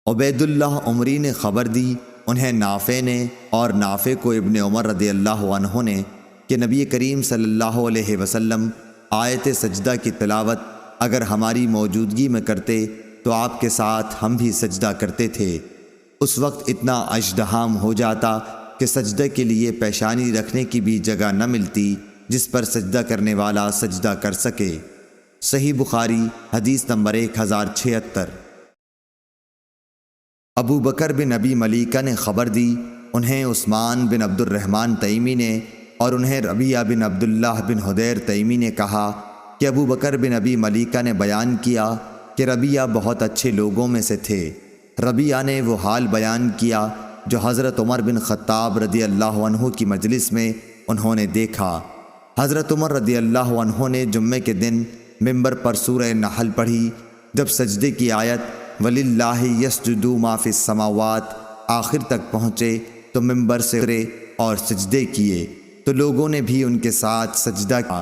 عبید اللہ عمری نے خبر دی، انہیں نافع نے، اور نافع کو ابن عمر رضی اللہ عنہ نے، کہ نبی کریم صلی اللہ علیہ وسلم آیت سجدہ کی تلاوت اگر ہماری موجودگی میں کرتے تو آپ کے ساتھ ہم بھی سجدہ کرتے تھے۔ اس وقت اتنا ازدحام ہو جاتا کہ سجدہ کے لیے پیشانی رکھنے کی بھی جگہ نہ ملتی جس پر سجدہ کرنے والا سجدہ کر سکے۔ صحیح بخاری حدیث نمبر 1076۔ ابو بکر بن ابی ملیکہ نے خبر دی، انہیں عثمان بن عبد الرحمن تیمی نے، اور انہیں ربیعہ بن عبداللہ بن حدیر تیمی نے کہا کہ ابو بکر بن ابی ملیکہ نے بیان کیا کہ ربیعہ بہت اچھے لوگوں میں سے تھے۔ ربیعہ نے وہ حال بیان کیا جو حضرت عمر بن خطاب رضی اللہ عنہ کی مجلس میں انہوں نے دیکھا۔ حضرت عمر رضی اللہ عنہ نے جمعے کے دن ممبر پر سورہ نحل پڑھی۔ جب سجدے کی آیت وَلِلَّهِ يَسْجُدُ مَا فِي السَّمَاوَاتِ آخر تک پہنچے تو ممبر سے اترے اور سجدے کیے، تو لوگوں نے بھی ان کے ساتھ سجدہ کیا۔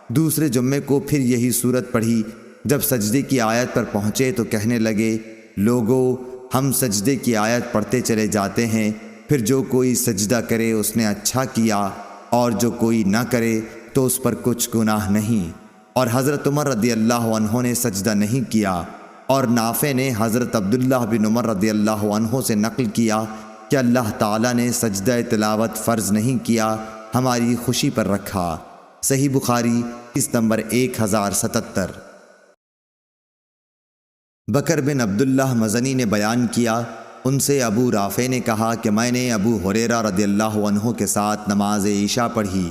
دوسرے جمعے کو پھر یہی صورت پڑھی۔ جب سجدے کی آیت پر پہنچے تو کہنے لگے، لوگو ہم سجدے کی آیت پڑھتے چلے جاتے ہیں، پھر جو کوئی سجدہ کرے اس نے اچھا کیا، اور جو کوئی نہ کرے تو اس پر کچھ گناہ نہیں۔ اور حضرت عمر رضی اللہ عنہ نے سجدہ نہیں کیا، اور نافع نے حضرت عبداللہ بن عمر رضی اللہ عنہ سے نقل کیا کہ اللہ تعالیٰ نے سجدہ تلاوت فرض نہیں کیا، ہماری خوشی پر رکھا۔ صحیح بخاری حدیث نمبر 1077۔ بکر بن عبداللہ مزنی نے بیان کیا، ان سے ابو رافع نے کہا کہ میں نے ابو ہریرہ رضی اللہ عنہ کے ساتھ نماز عشاء پڑھی۔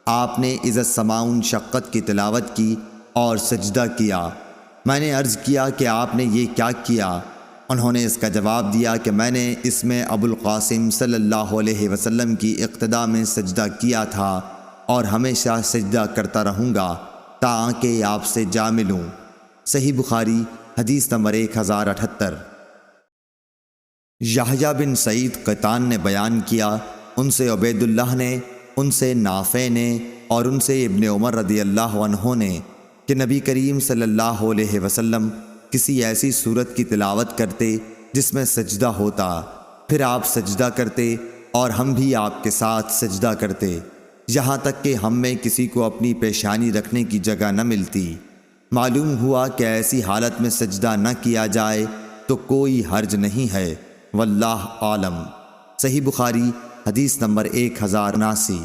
آپ نے اذا السماء انشقت کی تلاوت کی اور سجدہ کیا۔ میں نے عرض کیا کہ آپ نے یہ کیا کیا؟ انہوں نے اس کا جواب دیا کہ میں نے اس میں ابو القاسم صلی اللہ علیہ وسلم کی اقتداء میں سجدہ کیا تھا، اور ہمیشہ سجدہ کرتا رہوں گا تاکہ آپ سے جا ملوں۔ صحیح بخاری حدیث نمبر 1078۔ یحییٰ بن سعید قطان نے بیان کیا، ان سے عبید اللہ نے، ان سے نافع نے، اور ان سے ابن عمر رضی اللہ عنہ نے، کہ نبی کریم صلی اللہ علیہ وسلم کسی ایسی صورت کی تلاوت کرتے جس میں سجدہ ہوتا، پھر آپ سجدہ کرتے اور ہم بھی آپ کے ساتھ سجدہ کرتے، یہاں تک کہ ہم میں کسی کو اپنی پیشانی رکھنے کی جگہ نہ ملتی۔ معلوم ہوا کہ ایسی حالت میں سجدہ نہ کیا جائے تو کوئی حرج نہیں ہے، واللہ عالم۔ صحیح بخاری حدیث نمبر 1079۔